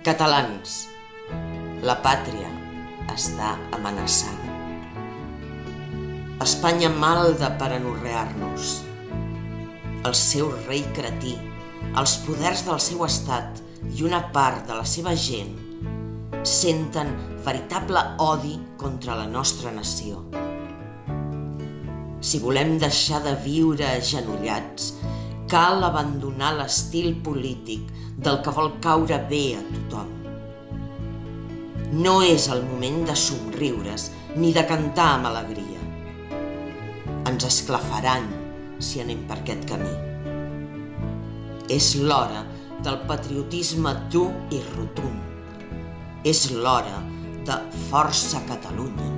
Catalans, la pàtria està amenaçada. Espanya malda per anorrear-nos. El seu rei cretí, els poders del seu estat i una part de la seva gent senten veritable odi contra la nostra nació. Si volem deixar de viure agenollats, cal abandonar l'estil polític del que vol caure bé a tothom. No és el moment de somriure's ni de cantar amb alegria. Ens esclafaran si anem per aquest camí. És l'hora del patriotisme dur i rotund. És l'hora de Força Catalunya.